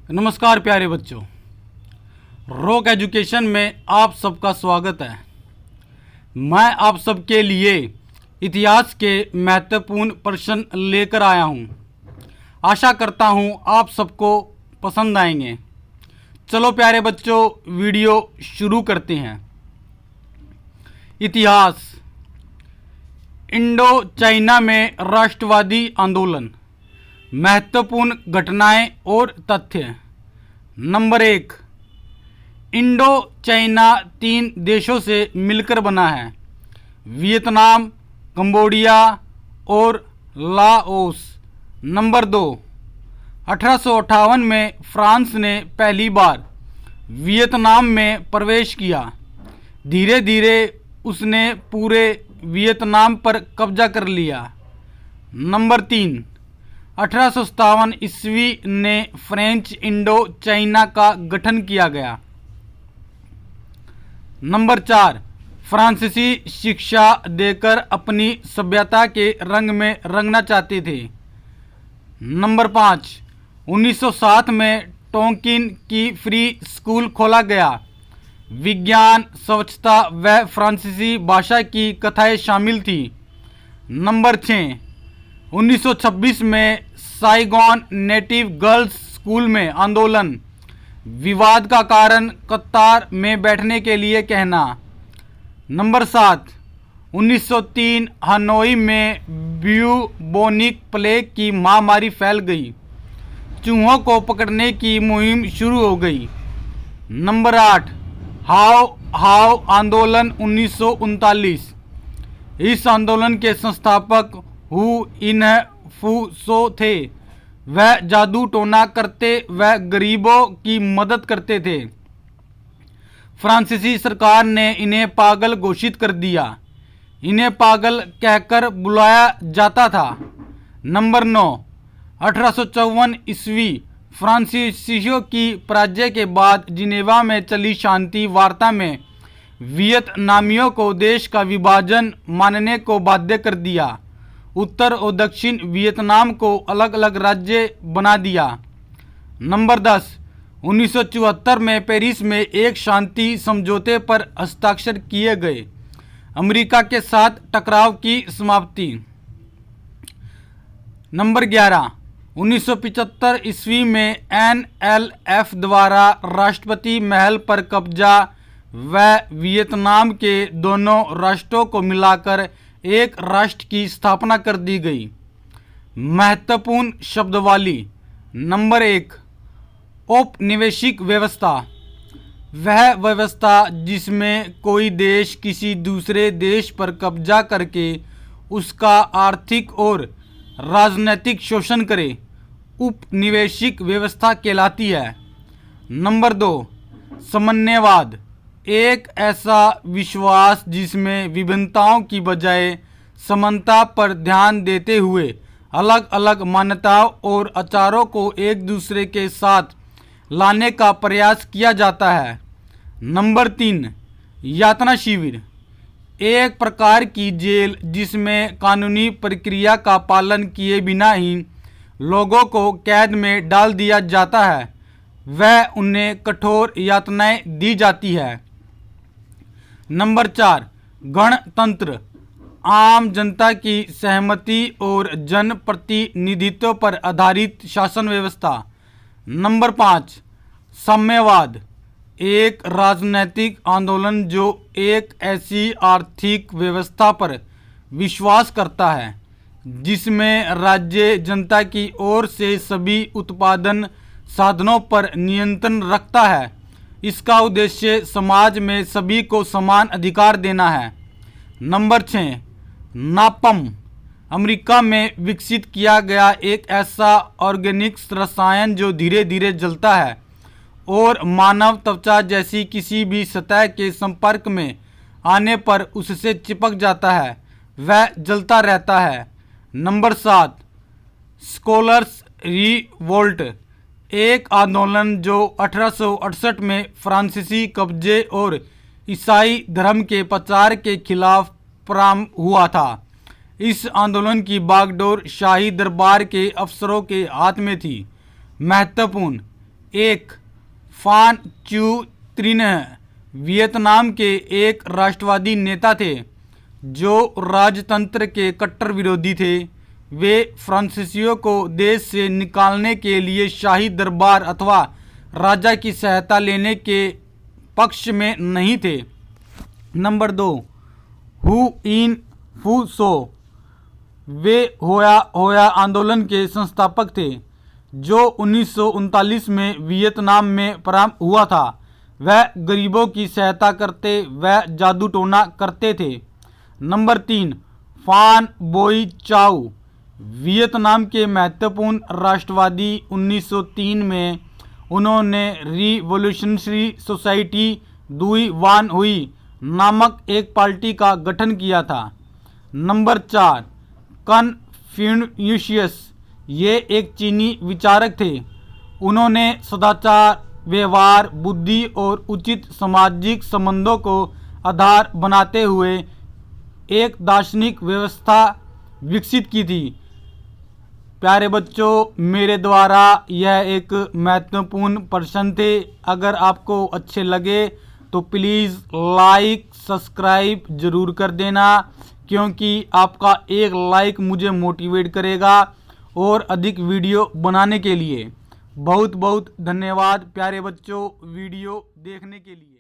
नमस्कार प्यारे बच्चों, रॉक एजुकेशन में आप सबका स्वागत है। मैं आप सबके लिए इतिहास के महत्वपूर्ण प्रश्न लेकर आया हूं। आशा करता हूं आप सबको पसंद आएंगे। चलो प्यारे बच्चों, वीडियो शुरू करते हैं। इतिहास। इंडो चाइना में राष्ट्रवादी आंदोलन। महत्वपूर्ण घटनाएं और तथ्य। नंबर 1, इंडो चाइना 3 देशों से मिलकर बना है: वियतनाम, कंबोडिया और लाओस। नंबर 2, 1858 में फ्रांस ने पहली बार वियतनाम में प्रवेश किया। धीरे धीरे उसने पूरे वियतनाम पर कब्जा कर लिया। नंबर 3, 1857 ईस्वी ने फ्रेंच इंडो चाइना का गठन किया गया। नंबर 4, फ्रांसीसी शिक्षा देकर अपनी सभ्यता के रंग में रंगना चाहते थे। नंबर 5, 1907 में टोंकिन की फ्री स्कूल खोला गया। विज्ञान, स्वच्छता व फ्रांसीसी भाषा की कथाएं शामिल थी। नंबर 6, 1926 में साइगोन नेटिव गर्ल्स स्कूल में आंदोलन। विवाद का कारण कतार में बैठने के लिए कहना। नंबर 7, 1903 हनोई में ब्यूबोनिक प्लेग की महामारी फैल गई। चूहों को पकड़ने की मुहिम शुरू हो गई। नंबर 8, हाओ हाओ आंदोलन 1939। इस आंदोलन के संस्थापक हु इन फू सो थे। वह जादू टोना करते व गरीबों की मदद करते थे। फ्रांसीसी सरकार ने इन्हें पागल घोषित कर दिया। इन्हें पागल कहकर बुलाया जाता था। नंबर 9, 1854 ईस्वी फ्रांसीसियों की पराजय के बाद जिनेवा में चली शांति वार्ता में वियतनामियों को देश का विभाजन मानने को बाध्य कर दिया। उत्तर और दक्षिण वियतनाम को अलग अलग राज्य बना दिया। नंबर 10, 1974 में पेरिस में एक शांति समझौते पर हस्ताक्षर किए गए। अमेरिका के साथ टकराव की समाप्ति। नंबर 11, 1975 ईस्वी में NLF द्वारा राष्ट्रपति महल पर कब्जा व वियतनाम के दोनों राष्ट्रों को मिलाकर एक राष्ट्र की स्थापना कर दी गई। महत्वपूर्ण शब्दावली। नंबर 1, औपनिवेशिक व्यवस्था। वह व्यवस्था जिसमें कोई देश किसी दूसरे देश पर कब्जा करके उसका आर्थिक और राजनीतिक शोषण करे, उपनिवेशिक व्यवस्था कहलाती है। नंबर 2, समन्वयवाद। एक ऐसा विश्वास जिसमें विभिन्नताओं की बजाय समानता पर ध्यान देते हुए अलग अलग मान्यताओं और आचारों को एक दूसरे के साथ लाने का प्रयास किया जाता है। नंबर 3, यातना शिविर। एक प्रकार की जेल जिसमें कानूनी प्रक्रिया का पालन किए बिना ही लोगों को कैद में डाल दिया जाता है, वह उन्हें कठोर यातनाएं दी जाती है। नंबर 4, गणतंत्र। आम जनता की सहमति और जन प्रतिनिधित्व पर आधारित शासन व्यवस्था। नंबर 5, साम्यवाद। एक राजनैतिक आंदोलन जो एक ऐसी आर्थिक व्यवस्था पर विश्वास करता है जिसमें राज्य जनता की ओर से सभी उत्पादन साधनों पर नियंत्रण रखता है। इसका उद्देश्य समाज में सभी को समान अधिकार देना है। नंबर 6, नापम। अमेरिका में विकसित किया गया एक ऐसा ऑर्गेनिक रसायन जो धीरे धीरे जलता है और मानव त्वचा जैसी किसी भी सतह के संपर्क में आने पर उससे चिपक जाता है, वह जलता रहता है। Number 7, scholars revolt. एक आंदोलन जो 1868 में फ्रांसीसी कब्जे और ईसाई धर्म के प्रचार के खिलाफ प्रारंभ हुआ था। इस आंदोलन की बागडोर शाही दरबार के अफसरों के हाथ में थी। महत्वपूर्ण, एक फान च्यू त्रिन्ह वियतनाम के एक राष्ट्रवादी नेता थे जो राजतंत्र के कट्टर विरोधी थे। वे फ्रांसीसियों को देश से निकालने के लिए शाही दरबार अथवा राजा की सहायता लेने के पक्ष में नहीं थे। नंबर 2, हु इन फू सो। वे होया आंदोलन के संस्थापक थे जो 1939 में वियतनाम में प्रारंभ हुआ था। वह गरीबों की सहायता करते व जादू टोना करते थे। नंबर 3, फान बोई चाउ। वियतनाम के महत्वपूर्ण राष्ट्रवादी 1903 में उन्होंने रिवॉल्यूशनरी सोसाइटी दुई वान हुई नामक एक पार्टी का गठन किया था। Number 4, Confucius. ये एक चीनी विचारक थे। उन्होंने सदाचार, व्यवहार, बुद्धि और उचित सामाजिक संबंधों को आधार बनाते हुए एक दार्शनिक व्यवस्था विकसित की थी। प्यारे बच्चों, मेरे द्वारा यह एक महत्वपूर्ण प्रश्न थे। अगर आपको अच्छे लगे तो प्लीज़ लाइक सब्सक्राइब ज़रूर कर देना, क्योंकि आपका एक लाइक मुझे मोटिवेट करेगा और अधिक वीडियो बनाने के लिए। बहुत बहुत धन्यवाद प्यारे बच्चों वीडियो देखने के लिए।